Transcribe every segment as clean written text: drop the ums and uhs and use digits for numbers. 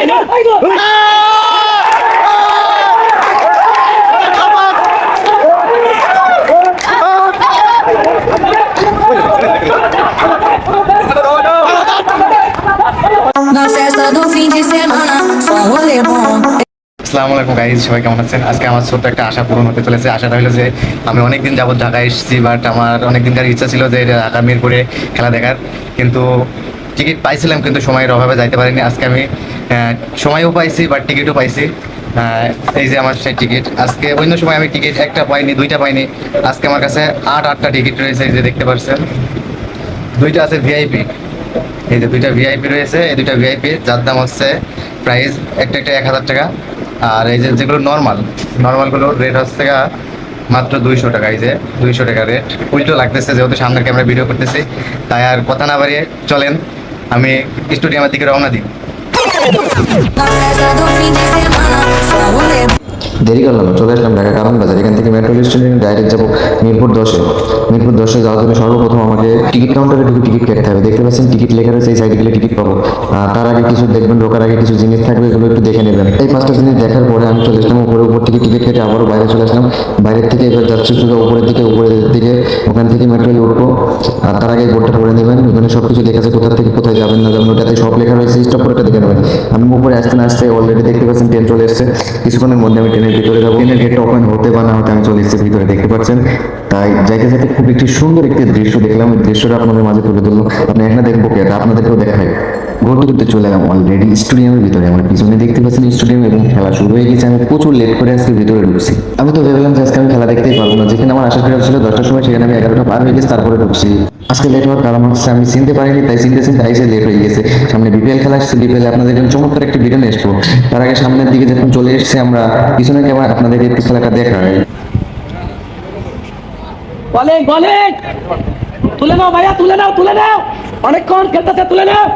আসসালামু আলাইকুম গাইজ, সবাই কেমন আছেন? আজকে আমার ছোট্ট একটা আশা পূরণ হতে চলেছে। আশাটা হলো যে আমি অনেকদিন যাবত ঢাকায় এসেছি, বাট আমার অনেকদিনকার ইচ্ছা ছিল যে ঢাকা মিরপুরে খেলা দেখার, কিন্তু টিকিট পাইছিলাম কিন্তু সময়ের অভাবে যাইতে পারিনি। আজকে আমি সময়ও পাইছি বাট টিকিটও পাইছি। এই যে আমার সেই টিকিট। আজকে অন্য সময় আমি টিকিট একটা পাইনি, দুইটা পাইনি। আজকে আমার কাছে আটটা টিকিট রয়েছে, এই যে দেখতে পাচ্ছেন। দুইটা আছে ভিআইপি, এই যে দুইটা ভিআইপি রয়েছে। এই দুইটা ভিআইপি যার দাম হচ্ছে প্রাইস একটা 1000 টাকা। আর এই যে যেগুলো নর্মালগুলোর রেট হচ্ছে মাত্র 200 টাকা। এই যে 200 টাকা রেট। উল্টো লাগতেছে যেহেতু সামনের ক্যামেরা ভিডিও করতেছি, তাই আর কথা না বাড়িয়ে চলেন আমি স্টুডিয়ামের দিকে রওনা দিই। দেরি করলাম, চলে আসলাম ঢাকা কারণ বাজার। এখান থেকে মেট্রো স্টেশনে ডাইরেক্ট যাবো মিরপুর 10-এ। মিরপুর 10-এ যাওয়ার জন্য সর্বপ্রথম আমাকে টিকিট কাউন্টারে ঢুকে টিকিট কাটতে হবে। দেখতে পাচ্ছেন টিকিট লেখা রয়েছে, এই সাইডে গেলে টিকিট পাবো। তার আগে কিছু দেখবেন, ঢোকার আগে কিছু জিনিস থাকবে, এগুলো একটু দেখে নেবেন। এই 5টা জিনিস দেখার পরে আমি চলে আসলাম উপর থেকে টিকিট কেটে আবারও বাইরে চলে আসলাম। বাইরের থেকে এবার যাচ্ছি সোজা উপরের দিকে। ওখান থেকে মেট্রোয় উঠবো। আর তার আগে বোর্ডটা পড়ে নেবেন, ওখানে সব কিছু লেখা আছে, কোথা থেকে কোথায় যাবেন না যাবেন ওটাতে সব লেখা রয়েছে। স্টপ করে দেখে নেবেন। আমি উপরে আসতে না আসতে অলরেডি দেখতে পাচ্ছেন ট্রেন চলে এসেছে। কিছুক্ষণের মধ্যে আমি ট্রেনের ভিতরে যাবো। ট্রেনের গেটটা ওপেন হতে বা না হতে আমি চলে এসেছি ভিতরে, দেখতে পাচ্ছেন। তাই যাইতে যাইতে খুব একটি সুন্দর একটি দৃশ্য দেখলাম। ওই দৃশ্যটা আপনাদের মাঝে তুলে ধরলাম। আপনি একটা দেখবো কি, এটা আপনাদেরকেও দেখাই। ঘুরতে ঘুরতে চলে এলাম অলরেডি স্টেডিয়ামের ভিতরে। আমার পিছনে দেখতে পাচ্ছেন স্টেডিয়াম, এবং খেলা শুরু হয়ে গেছে। আমি প্রচুর লেট করে আজকে ভিতরে ঢুকছি। আমি তো ভেবেলাম যে আজকে আমি খেলা দেখতেই পারবো না। যেখানে আমার আসার কথা ছিল 10টার সময়, সেখানে আমি 11টা পার হয়ে গেছি, তারপরে ঢুকছি। আজকে লেট হওয়ার কারণ হচ্ছে আমি চিনতে পারিনি, তাই চিনতে আইসে লেট হয়ে গেছে। সামনে বিপিএল খেলা আসছে। বিপিএল আপনাদের জন্য চমৎকার একটি ভিডিও নিয়ে আসবো। তার আগে সামনের দিকে যখন চলে এসেছি আমরা, পিছনে কেমন আপনাদেরকে একটু খেলাটা দেখায়। বলেন তুলে নাও ভাইয়া, তুলে নাও অনেকক্ষণ খেলতেছে, তুলে নাও।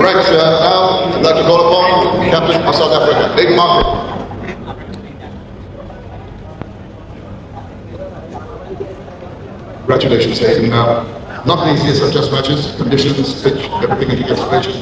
Right, now I'd like to call upon Captain of South Africa, Big Margaret. Congratulations, Hayden. Not the easiest of test matches, conditions, pitch, everything in the situation.